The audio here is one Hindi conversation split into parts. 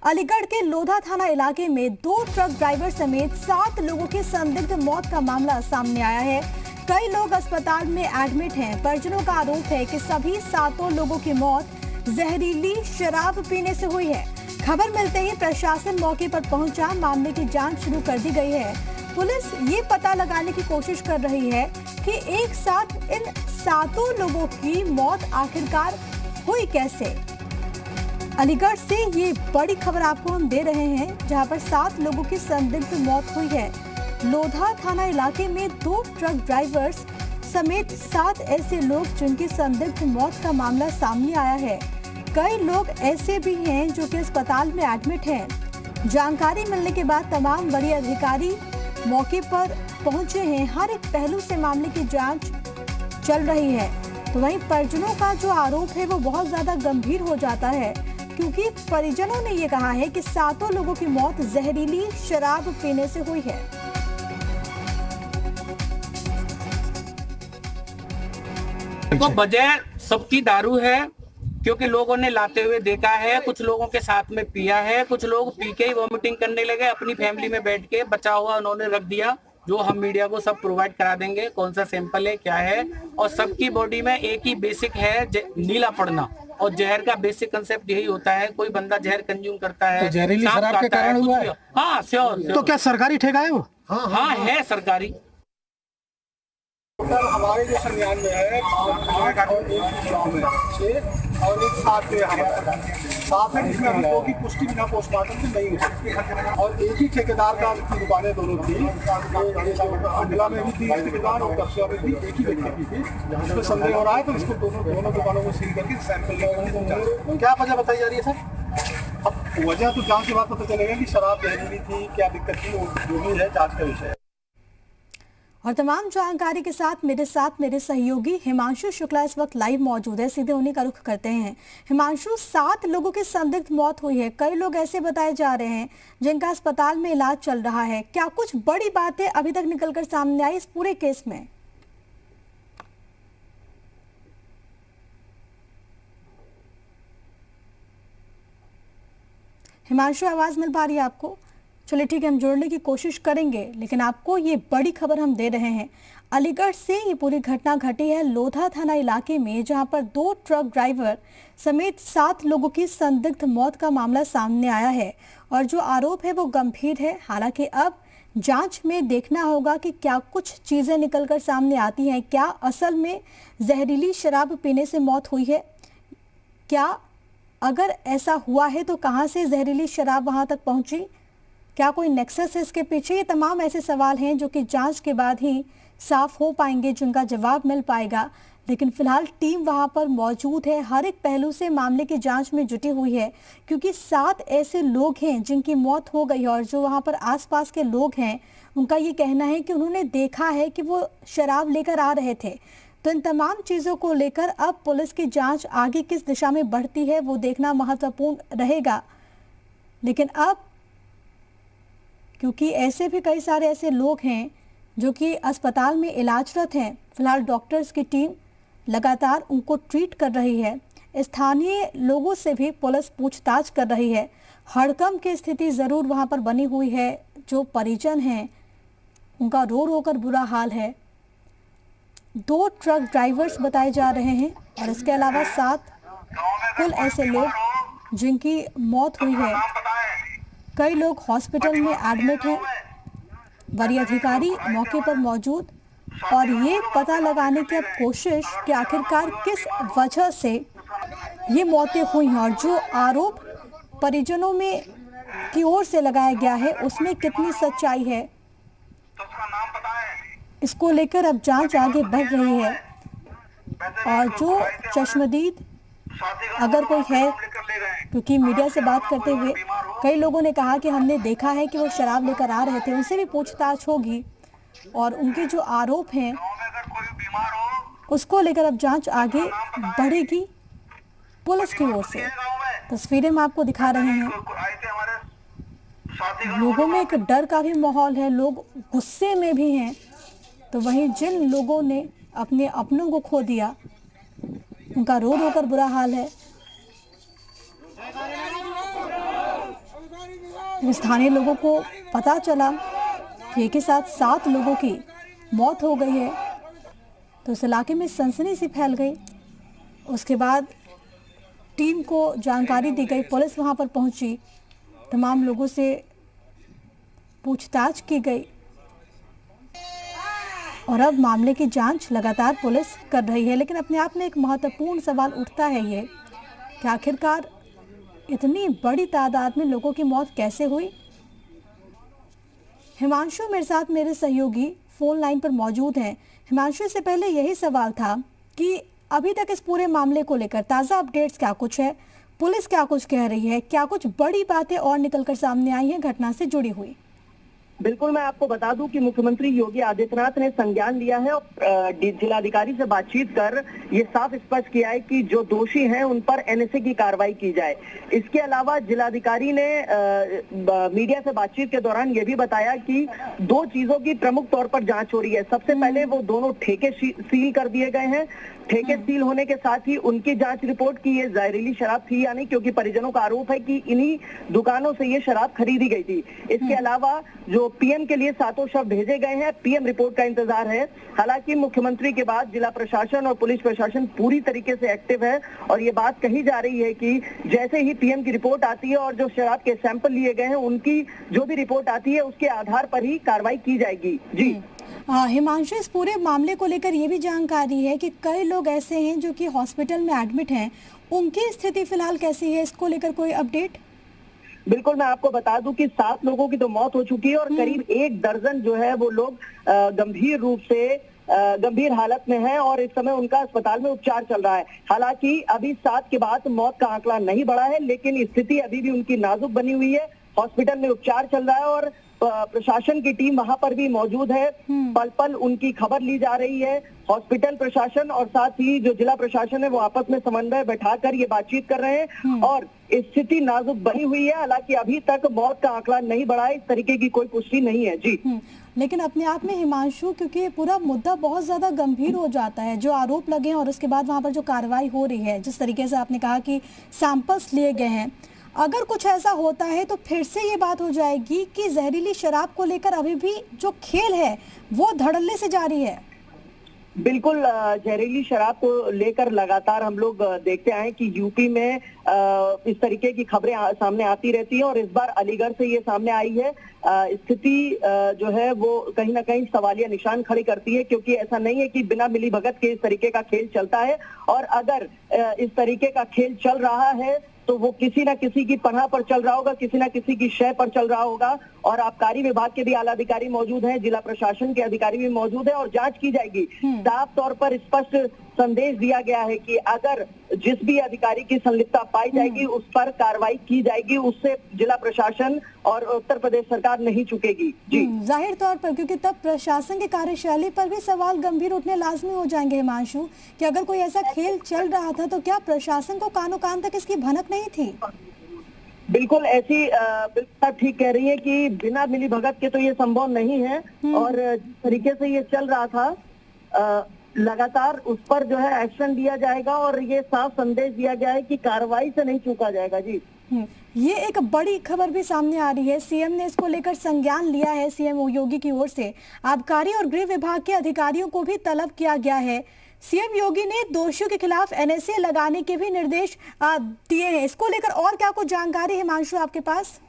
अलीगढ़ के लोधा थाना इलाके में 2 ट्रक ड्राइवर समेत 7 लोगों की संदिग्ध मौत का मामला सामने आया है। कई लोग अस्पताल में एडमिट हैं। परिजनों का आरोप है कि सभी 7 लोगों की मौत जहरीली शराब पीने से हुई है। खबर मिलते ही प्रशासन मौके पर पहुंचा, मामले की जांच शुरू कर दी गई है। पुलिस ये पता लगाने की कोशिश कर रही है कि एक साथ इन 7 लोगों की मौत आखिरकार हुई कैसे। अलीगढ़ से ये बड़ी खबर आपको हम दे रहे हैं, जहां पर 7 लोगों की संदिग्ध मौत हुई है। लोधा थाना इलाके में 2 ट्रक ड्राइवर्स समेत 7 ऐसे लोग जिनकी संदिग्ध मौत का मामला सामने आया है। कई लोग ऐसे भी हैं जो कि अस्पताल में एडमिट हैं। जानकारी मिलने के बाद तमाम वरीय अधिकारी मौके पर पहुंचे हैं। हर एक पहलू से मामले की जांच चल रही है। तो वहीं परिजनों का जो आरोप है वो बहुत ज्यादा गंभीर हो जाता है, क्योंकि परिजनों ने ये कहा है कि 7 लोगों की मौत जहरीली शराब पीने से हुई है। तो वजह सबकी दारू है, क्योंकि लोगों ने लाते हुए देखा है, कुछ लोगों के साथ में पिया है, कुछ लोग पी के ही वॉमिटिंग करने लगे। अपनी फैमिली में बैठ के बचा हुआ उन्होंने रख दिया, जो हम मीडिया को सब प्रोवाइड करा देंगे, कौन सा सैंपल है क्या है। और सबकी बॉडी में एक ही बेसिक है, नीला पड़ना। और जहर का बेसिक कंसेप्ट यही होता है, कोई बंदा जहर कंज्यूम करता है तो जहरीली शराब के कारण हुआ है। हाँ श्योर। तो क्या सरकारी ठेका है वो? हाँ है सरकारी। हमारे जो संज्ञान में है और एक 7 में हमारा 7 है, जिसमें हम लोगों की पुष्टि बिना पोस्टमार्टम से नहीं हो सकती। और एक ही ठेकेदार का की दुकानें दोनों थी, मंडला में भी थी इसकी दुकान और कस्बा में भी एक ही व्यक्ति की थी। इसमें संदेह हो रहा है, तो इसको दोनों दुकानों को सील करके सैंपल लेकर। क्या वजह बताई जा रही है सर? अब वजह तो जांच के बाद पता चलेगा कि शराब जहरीली थी, क्या दिक्कत थी, वो जो भी है जांच का विषय है। और तमाम जानकारी के साथ मेरे सहयोगी हिमांशु शुक्ला इस वक्त लाइव मौजूद है। सीधे उन्हीं का रुख करते हैं। हिमांशु, 7 लोगों की संदिग्ध मौत हुई है। कई लोग ऐसे बताए जा रहे हैं जिनका अस्पताल में इलाज चल रहा है। क्या कुछ बड़ी बातें अभी तक निकलकर सामने आई इस पूरे केस में? हिमांशु, आवाज मिल पा रही है आपको? चलिए ठीक है, हम जोड़ने की कोशिश करेंगे, लेकिन आपको ये बड़ी खबर हम दे रहे हैं। अलीगढ़ से ये पूरी घटना घटी है लोधा थाना इलाके में, जहां पर 2 ट्रक ड्राइवर समेत 7 लोगों की संदिग्ध मौत का मामला सामने आया है। और जो आरोप है वो गंभीर है। हालांकि अब जांच में देखना होगा कि क्या कुछ चीजें निकलकर सामने आती हैं। क्या असल में जहरीली शराब पीने से मौत हुई है? क्या अगर ऐसा हुआ है तो कहां से जहरीली शराब वहां तक पहुंची? क्या कोई नेक्सस है इसके पीछे? ये तमाम ऐसे सवाल हैं जो कि जांच के बाद ही साफ हो पाएंगे, जिनका जवाब मिल पाएगा। लेकिन फिलहाल टीम वहां पर मौजूद है, हर एक पहलू से मामले की जांच में जुटी हुई है, क्योंकि 7 ऐसे लोग हैं जिनकी मौत हो गई। और जो वहां पर आसपास के लोग हैं, उनका ये कहना है कि उन्होंने देखा है कि वो शराब लेकर आ रहे थे। तो इन तमाम चीज़ों को लेकर अब पुलिस की जाँच आगे किस दिशा में बढ़ती है वो देखना महत्वपूर्ण रहेगा। लेकिन अब क्योंकि ऐसे भी कई सारे ऐसे लोग हैं जो कि अस्पताल में इलाजरत हैं, फिलहाल डॉक्टर्स की टीम लगातार उनको ट्रीट कर रही है। स्थानीय लोगों से भी पुलिस पूछताछ कर रही है। हड़कंप की स्थिति ज़रूर वहां पर बनी हुई है। जो परिजन हैं उनका रो रो कर बुरा हाल है। 2 ट्रक ड्राइवर्स बताए जा रहे हैं और इसके अलावा 7 कुल ऐसे लोग जिनकी मौत हुई है। कई लोग हॉस्पिटल में एडमिट हैं। वरीय अधिकारी मौके पर मौजूद और ये पता लगाने की अब कोशिश कि आखिरकार किस वजह से ये मौतें हुई हैं और जो आरोप परिजनों में की ओर से लगाया गया है उसमें कितनी सच्चाई है, इसको लेकर अब जांच आगे बढ़ रही है। और जो चश्मदीद अगर कोई है, क्योंकि मीडिया से बात करते हुए कई लोगों ने कहा कि हमने देखा है कि वो शराब लेकर आ रहे थे, उनसे भी पूछताछ होगी और उनके जो आरोप हैं उसको लेकर अब जांच आगे बढ़ेगी पुलिस की ओर से। तस्वीरें हम आपको दिखा रहे हैं। लोगों में एक डर का भी माहौल है, लोग गुस्से में भी हैं। तो वहीं जिन लोगों ने अपने अपनों को खो दिया उनका रो रो कर बुरा हाल है। स्थानीय लोगों को पता चला कि एक ही साथ 7 लोगों की मौत हो गई है तो उस इलाके में सनसनी सी फैल गई। उसके बाद टीम को जानकारी दी गई, पुलिस वहां पर पहुंची, तमाम लोगों से पूछताछ की गई और अब मामले की जांच लगातार पुलिस कर रही है। लेकिन अपने आप में एक महत्वपूर्ण सवाल उठता है ये कि आखिरकार इतनी बड़ी तादाद में लोगों की मौत कैसे हुई। हिमांशु मेरे साथ मेरे सहयोगी फोन लाइन पर मौजूद हैं। हिमांशु, से पहले यही सवाल था कि अभी तक इस पूरे मामले को लेकर ताज़ा अपडेट्स क्या कुछ है, पुलिस क्या कुछ कह रही है, क्या कुछ बड़ी बातें और निकलकर सामने आई हैं घटना से जुड़ी हुई? बिल्कुल, मैं आपको बता दूं कि मुख्यमंत्री योगी आदित्यनाथ ने संज्ञान लिया है और जिलाधिकारी से बातचीत कर ये साफ स्पष्ट किया है कि जो दोषी हैं उन पर एनएसए की कार्रवाई की जाए। इसके अलावा जिलाधिकारी ने मीडिया से बातचीत के दौरान ये भी बताया कि 2 चीजों की प्रमुख तौर पर जांच हो रही है। सबसे पहले वो दोनों ठेके सील कर दिए गए हैं। ठेके सील होने के साथ ही उनकी जांच रिपोर्ट की ये जहरीली शराब थी या नहीं, क्योंकि परिजनों का आरोप है कि इन्हीं दुकानों से ये शराब खरीदी गई थी। इसके अलावा जो पीएम के लिए 7 शव भेजे गए हैं, पीएम रिपोर्ट का इंतजार है। हालांकि मुख्यमंत्री के बाद जिला प्रशासन और पुलिस प्रशासन पूरी तरीके से एक्टिव है और ये बात कही जा रही है कि जैसे ही पीएम की रिपोर्ट आती है और जो शराब के सैंपल लिए गए हैं उनकी जो भी रिपोर्ट आती है उसके आधार पर ही कार्रवाई की जाएगी। जी हिमांशु, इस पूरे मामले को लेकर ये भी जानकारी है कि कई लोग ऐसे हैं जो कि हॉस्पिटल में एडमिट हैं, उनकी स्थिति फिलहाल कैसी है, इसको लेकर कोई अपडेट? बिल्कुल, मैं आपको बता दूं कि 7 लोगों की तो मौत हो चुकी है और करीब 1 दर्जन जो है वो लोग गंभीर रूप से गंभीर हालत में है और इस समय उनका अस्पताल में उपचार चल रहा है। हालांकि अभी 7 के बाद मौत का आंकड़ा नहीं बढ़ा है, लेकिन स्थिति अभी भी उनकी नाजुक बनी हुई है। हॉस्पिटल में उपचार चल रहा है और प्रशासन की टीम वहां पर भी मौजूद है। पल पल उनकी खबर ली जा रही है। हॉस्पिटल प्रशासन और साथ ही जो जिला प्रशासन है वो आपस में समन्वय बैठाकर ये बातचीत कर रहे हैं और स्थिति नाजुक बनी हुई है। हालांकि अभी तक मौत का आंकड़ा नहीं बढ़ा है, इस तरीके की कोई पुष्टि नहीं है। जी लेकिन अपने आप में हिमांशु, क्योंकि ये पूरा मुद्दा बहुत ज्यादा गंभीर हो जाता है, जो आरोप लगे हैं और उसके बाद वहां पर जो कार्रवाई हो रही है, जिस तरीके से आपने कहा कि सैंपल्स लिए गए हैं, अगर कुछ ऐसा होता है तो फिर से ये बात हो जाएगी कि जहरीली शराब को लेकर अभी भी जो खेल है वो धड़ल्ले से जारी है। बिल्कुल, जहरीली शराब को लेकर लगातार हम लोग देखते आए कि यूपी में इस तरीके की खबरें सामने आती रहती है और इस बार अलीगढ़ से ये सामने आई है। स्थिति जो है वो कहीं ना कहीं सवालिया निशान खड़ी करती है, क्योंकि ऐसा नहीं है कि बिना मिलीभगत के इस तरीके का खेल चलता है और अगर इस तरीके का खेल चल रहा है तो वो किसी ना किसी की पनाह पर चल रहा होगा, किसी ना किसी की शय पर चल रहा होगा। और आबकारी विभाग के भी आला अधिकारी मौजूद हैं, जिला प्रशासन के अधिकारी भी मौजूद है और जांच की जाएगी। साफ तौर पर स्पष्ट संदेश दिया गया है कि अगर जिस भी अधिकारी की संलिप्तता पाई जाएगी उस पर कार्रवाई की जाएगी, उससे जिला प्रशासन और उत्तर प्रदेश सरकार नहीं चुकेगी। जी जाहिर तौर पर, क्योंकि तब प्रशासन की कार्यशैली पर भी सवाल गंभीर उठने लाजमी हो जाएंगे हिमांशु, कि अगर कोई ऐसा खेल चल रहा था तो क्या प्रशासन को कानों कान तक इसकी भनक नहीं थी? बिल्कुल ऐसी बिल्कुल ठीक कह रही है कि बिना मिली भगत के तो ये संभव नहीं है और जिस तरीके से ये चल रहा था लगातार उस पर जो है एक्शन लिया जाएगा और ये साफ संदेश दिया गया है कि कार्रवाई से नहीं चूका जाएगा। जी ये एक बड़ी खबर भी सामने आ रही है, सीएम ने इसको लेकर संज्ञान लिया है। सीएम योगी की ओर से आबकारी और गृह विभाग के अधिकारियों को भी तलब किया गया है। सीएम योगी ने दोषियों के खिलाफ एनएसए लगाने के भी निर्देश दिए हैं। इसको लेकर और क्या कुछ जानकारी हिमांशु आपके पास?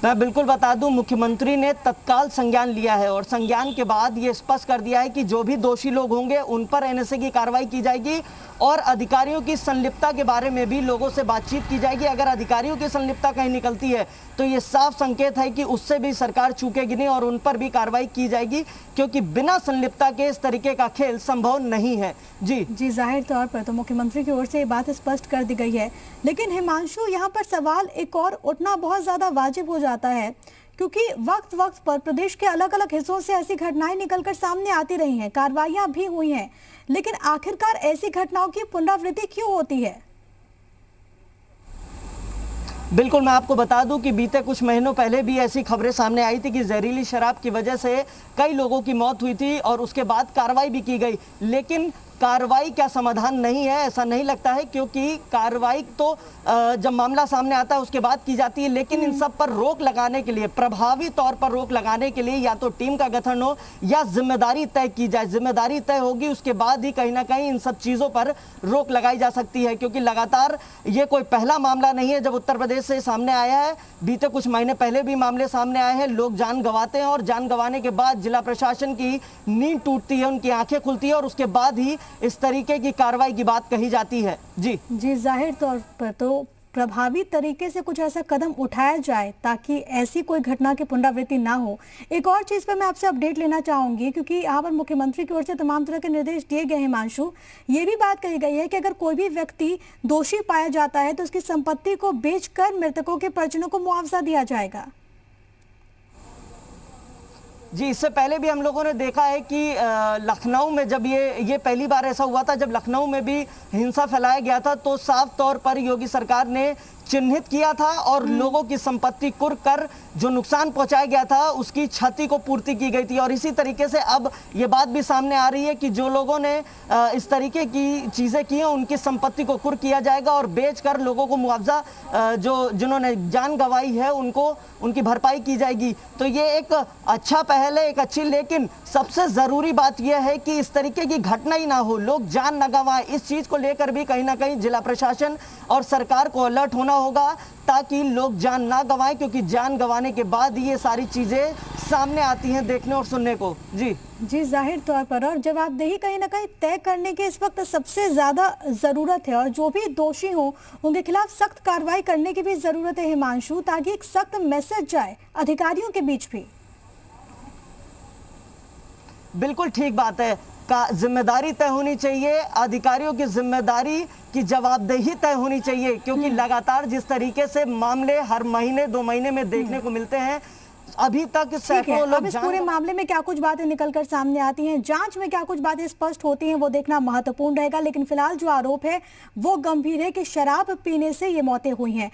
मैं बिल्कुल बता दूं, मुख्यमंत्री ने तत्काल संज्ञान लिया है और संज्ञान के बाद ये स्पष्ट कर दिया है कि जो भी दोषी लोग होंगे उन पर एनएसए की कार्रवाई की जाएगी और अधिकारियों की संलिप्तता के बारे में भी लोगों से बातचीत की जाएगी। अगर अधिकारियों की संलिप्तता कहीं निकलती है तो ये साफ संकेत है कि उससे भी सरकार चूकेगी नहीं और उन पर भी कार्रवाई की जाएगी, क्योंकि बिना संलिप्तता के इस तरीके का खेल संभव नहीं है। जी जाहिर तौर पर तो मुख्यमंत्री की ओर से ये बात स्पष्ट कर दी गई है। लेकिन हिमांशु, यहाँ पर सवाल एक और उठना बहुत ज्यादा वाजिब हो जाता है, क्योंकि वक्त वक्त पर प्रदेश के अलग अलग हिस्सों से ऐसी घटनाएं निकलकर सामने आती रही हैं, कार्रवाइयां भी हुई हैं, लेकिन आखिरकार ऐसी घटनाओं की पुनरावृत्ति क्यों होती है? बिल्कुल, मैं आपको बता दूं कि बीते कुछ महीनों पहले भी ऐसी खबरें सामने आई थी कि जहरीली शराब की वजह से कई लोगों की मौत हुई थी और उसके बाद कार्रवाई भी की गई, लेकिन कार्रवाई क्या समाधान नहीं है, ऐसा नहीं लगता है, क्योंकि कार्रवाई तो जब मामला सामने आता है उसके बाद की जाती है, लेकिन इन सब पर रोक लगाने के लिए, प्रभावी तौर पर रोक लगाने के लिए या तो टीम का गठन हो या जिम्मेदारी तय की जाए। जिम्मेदारी तय होगी उसके बाद ही कहीं ना कहीं इन सब चीजों पर रोक लगाई जा सकती है, क्योंकि लगातार ये कोई पहला मामला नहीं है जब उत्तर प्रदेश से सामने आया है। बीते कुछ महीने पहले भी मामले सामने आए हैं, लोग जान गंवाते हैं और जान गंवाने के बाद जिला प्रशासन की नींद टूटती है, उनकी आंखें खुलती है और उसके बाद ही इस तरीके की कार्रवाई की बात कही जाती है। जी जाहिर तौर पर तो प्रभावी तरीके से कुछ ऐसा कदम उठाया जाए ताकि ऐसी कोई घटना की पुनरावृत्ति ना हो। एक और चीज पर मैं आपसे अपडेट लेना चाहूंगी, क्योंकि यहाँ पर मुख्यमंत्री की ओर से तमाम तरह के निर्देश दिए गए हैं। हिमांशु, ये भी बात कही गई है कि अगर कोई भी व्यक्ति दोषी पाया जाता है तो उसकी संपत्ति को बेचकर मृतकों के परिजनों को मुआवजा दिया जाएगा। जी, इससे पहले भी हम लोगों ने देखा है कि लखनऊ में जब ये पहली बार ऐसा हुआ था, जब लखनऊ में भी हिंसा फैलाया गया था, तो साफ तौर पर योगी सरकार ने चिन्हित किया था और लोगों की संपत्ति कुर्क कर जो नुकसान पहुंचाया गया था उसकी क्षति को पूर्ति की गई थी। और इसी तरीके से अब ये बात भी सामने आ रही है कि जो लोगों ने इस तरीके की चीज़ें की हैं उनकी संपत्ति को कुर्क किया जाएगा और बेचकर लोगों को मुआवजा जिन्होंने जान गंवाई है उनको उनकी भरपाई की जाएगी। तो ये एक अच्छा पहल है, एक अच्छी, लेकिन सबसे ज़रूरी बात यह है कि इस तरीके की घटना ही ना हो, लोग जान न गंवाएं। इस चीज़ को लेकर भी कहीं ना कहीं जिला प्रशासन और सरकार को अलर्ट होना होगा ताकि लोग जान ना गंवाएं, क्योंकि जान गंवाने के बाद ये सारी चीजें सामने आती हैं देखने और सुनने को। जी जाहिर तौर पर, और जवाबदेही कहीं ना कहीं तय करने की इस वक्त सबसे ज्यादा जरूरत है और जो भी दोषी हो उनके खिलाफ सख्त कार्रवाई करने की भी जरूरत है हिमांशु, ताकि एक सख्त मैसेज जाए अधिकारियों के बीच भी। बिल्कुल ठीक बात है, का जिम्मेदारी तय होनी चाहिए, अधिकारियों की जिम्मेदारी की जवाबदेही तय होनी चाहिए, क्योंकि लगातार जिस तरीके से मामले हर महीने 2 महीने में देखने को मिलते हैं, अभी तक सैकड़ों लोग। इस पूरे मामले में क्या कुछ बातें निकलकर सामने आती हैं, जांच में क्या कुछ बातें स्पष्ट होती हैं, वो देखना महत्वपूर्ण रहेगा। लेकिन फिलहाल जो आरोप है वो गंभीर है कि शराब पीने से ये मौतें हुई हैं।